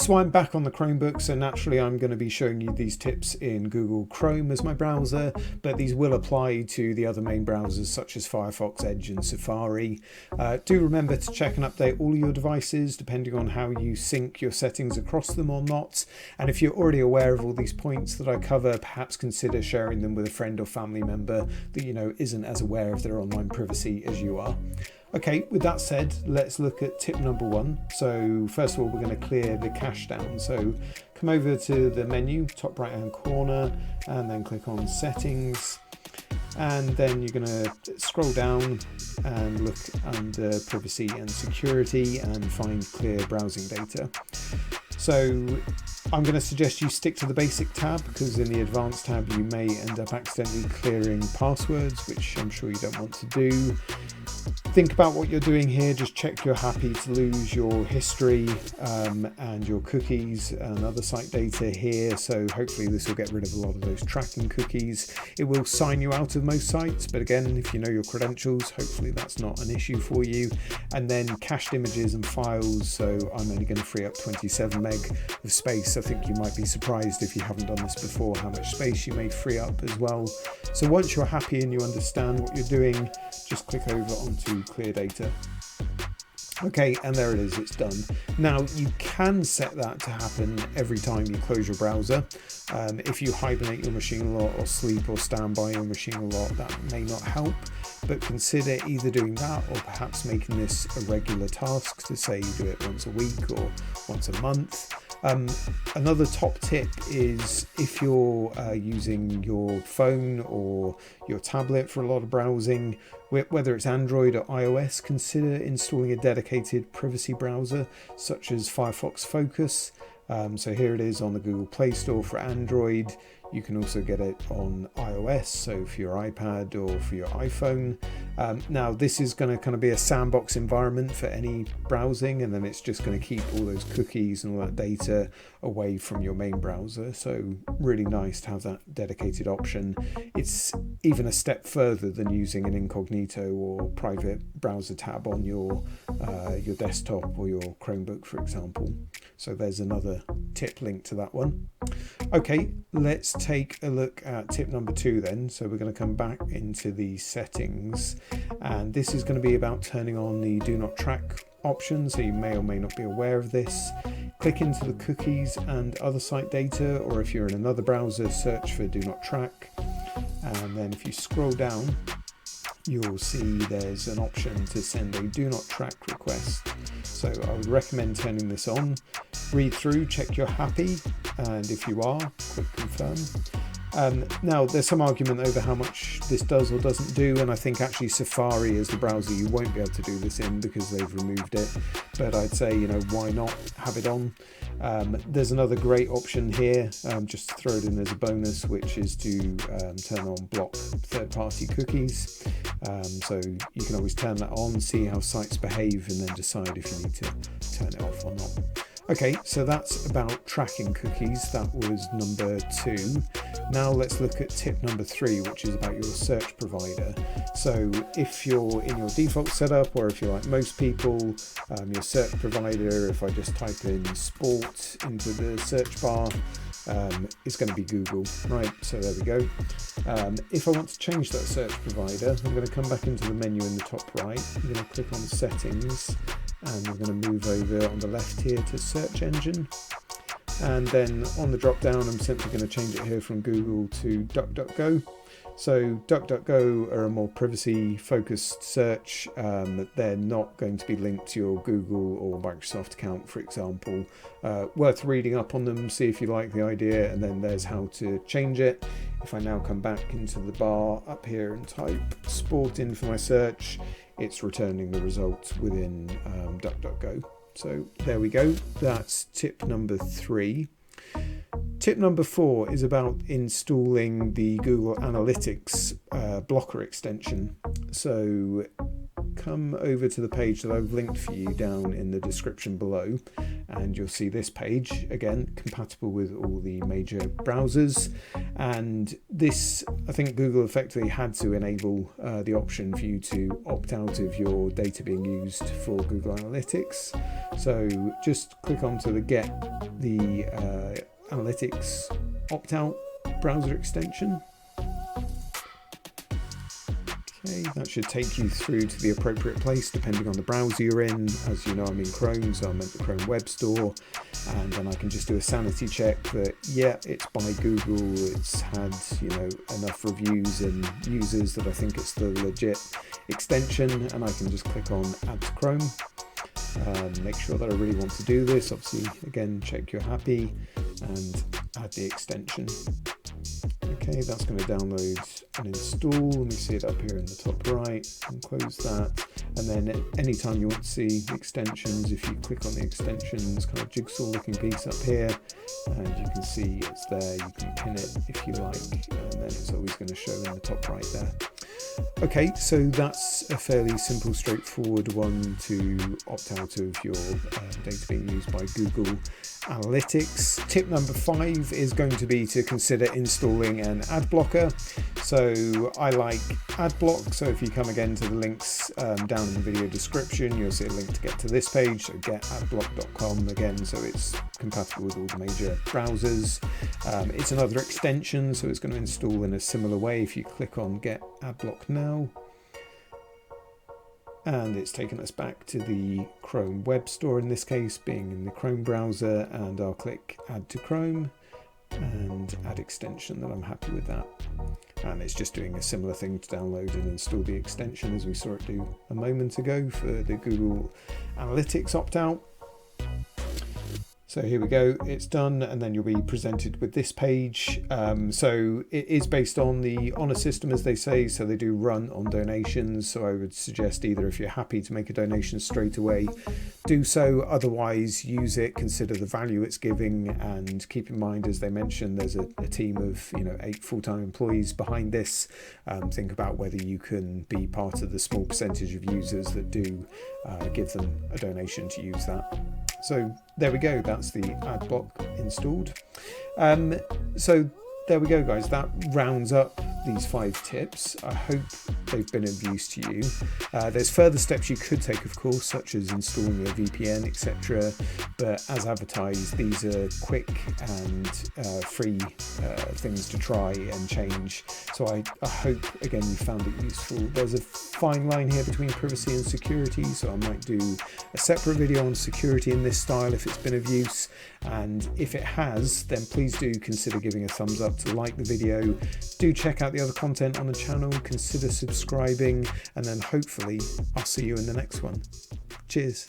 So I'm back on the Chromebook, so naturally I'm going to be showing you these tips in Google Chrome as my browser, but these will apply to the other main browsers such as Firefox, Edge and Safari. Do remember to check and update all your devices depending on how you sync your settings across them or not. And if you're already aware of all these points that I cover, perhaps consider sharing them with a friend or family member that you know isn't as aware of their online privacy as you are. Okay, with that said, let's look at tip number one. So first of all, we're going to clear the cache down. So come over to the menu, top right hand corner, and then click on settings. And then you're going to scroll down and look under privacy and security and find clear browsing data. So I'm going to suggest you stick to the basic tab because in the advanced tab you may end up accidentally clearing passwords, which I'm sure you don't want to do. Think about what you're doing here, just check you're happy to lose your history and your cookies and other site data here, so hopefully this will get rid of a lot of those tracking cookies. It will sign you out of most sites, but again, if you know your credentials, hopefully that's not an issue for you. And then cached images and files, so I'm only going to free up 27 meg of space. I think you might be surprised if you haven't done this before how much space you may free up as well. So once you're happy and you understand what you're doing, just click over onto clear data. Okay, and there it is, it's done. Now you can set that to happen every time you close your browser. If you hibernate your machine a lot or sleep or stand by your machine a lot, that may not help, but consider either doing that or perhaps making this a regular task to say you do it once a week or once a month. Another top tip is if you're using your phone or your tablet for a lot of browsing, whether it's Android or iOS, consider installing a dedicated privacy browser such as Firefox Focus. So here it is on the Google Play Store for Android. You can also get it on iOS, so for your iPad or for your iPhone. Now this is going to kind of be a sandbox environment for any browsing, and then it's just going to keep all those cookies and all that data away from your main browser. So really nice to have that dedicated option. It's even a step further than using an incognito or private browser tab on your desktop or your Chromebook, for example. So there's another tip linked to that one. Okay, let's take a look at tip number two then. So we're going to come back into the settings, and this is going to be about turning on the do not track option. So you may or may not be aware of this. Click into the cookies and other site data, or if you're in another browser, search for do not track. And then if you scroll down, you'll see there's an option to send a do not track request. So I would recommend turning this on. Read through, check you're happy, and if you are, click confirm. Now there's some argument over how much this does or doesn't do, and I think actually Safari is the browser you won't be able to do this in because they've removed it, but I'd say, you know, why not have it on. There's another great option here, just to throw it in as a bonus, which is to turn on block third-party cookies. So you can always turn that on, see how sites behave, and then decide if you need to turn it off or not. Okay, so that's about tracking cookies. That was number two. Now let's look at tip number three, which is about your search provider. So if you're in your default setup, or if you're like most people, your search provider, if I just type in sport into the search bar, it's going to be Google, right? So there we go. If I want to change that search provider, I'm going to come back into the menu in the top right. I'm going to click on settings, and we're going to move over on the left here to search engine. And then on the drop down, I'm simply going to change it here from Google to DuckDuckGo. So DuckDuckGo are a more privacy focused search. They're not going to be linked to your Google or Microsoft account, for example. Worth reading up on them, see if you like the idea, and then there's how to change it. If I now come back into the bar up here and type sport in for my search, it's returning the results within DuckDuckGo. So there we go. That's tip number three. Tip number four is about installing the Google Analytics blocker extension. So come over to the page that I've linked for you down in the description below, and you'll see this page, again, compatible with all the major browsers. And this, I think Google effectively had to enable the option for you to opt out of your data being used for Google Analytics. So just click onto the Get the Analytics opt-out browser extension. Okay, that should take you through to the appropriate place depending on the browser you're in. As you know, I'm in Chrome, so I'm at the Chrome Web Store, and then I can just do a sanity check that, yeah, it's by Google, it's had, you know, enough reviews and users that I think it's the legit extension, and I can just click on Add to Chrome. Make sure that I really want to do this. Obviously, again, check you're happy and add the extension. Okay, that's going to download and install. Let me see it up here in the top right, and close that. And then anytime you want to see the extensions, if you click on the extensions kind of jigsaw looking piece up here, and you can see it's there, you can pin it if you like, and then it's always going to show in the top right there. Okay, so that's a fairly simple, straightforward one to opt out of your data being used by Google Analytics. Tip number 5 is going to be to consider installing an ad blocker. So I like AdBlock, so if you come again to the links down in the video description, you'll see a link to get to this page, so getadblock.com again, so it's compatible with all the major browsers. It's another extension, so it's going to install in a similar way if you click on Get AdBlock Now. And it's taken us back to the Chrome Web Store, in this case being in the Chrome browser, and I'll click Add to Chrome and add extension, that I'm happy with that. And it's just doing a similar thing to download and install the extension as we saw it do a moment ago for the Google Analytics opt-out. So here we go, it's done, and then you'll be presented with this page. So it is based on the Honor system, as they say, so they do run on donations. So I would suggest either if you're happy to make a donation straight away, do so. Otherwise, use it, consider the value it's giving, and keep in mind, as they mentioned, there's a team of 8 full-time employees behind this. Think about whether you can be part of the small percentage of users that do give them a donation to use that. So there we go, that's the ad block installed. So there we go, guys, that rounds up these 5 tips. I hope they've been of use to you. There's further steps you could take, of course, such as installing a VPN, etc. But as advertised, these are quick and free things to try and change. So I hope, again, you found it useful. There's a fine line here between privacy and security, so I might do a separate video on security in this style if it's been of use. And if it has, then please do consider giving a thumbs up to like the video. Do check out the other content on the channel, consider subscribing, and then hopefully I'll see you in the next one. Cheers.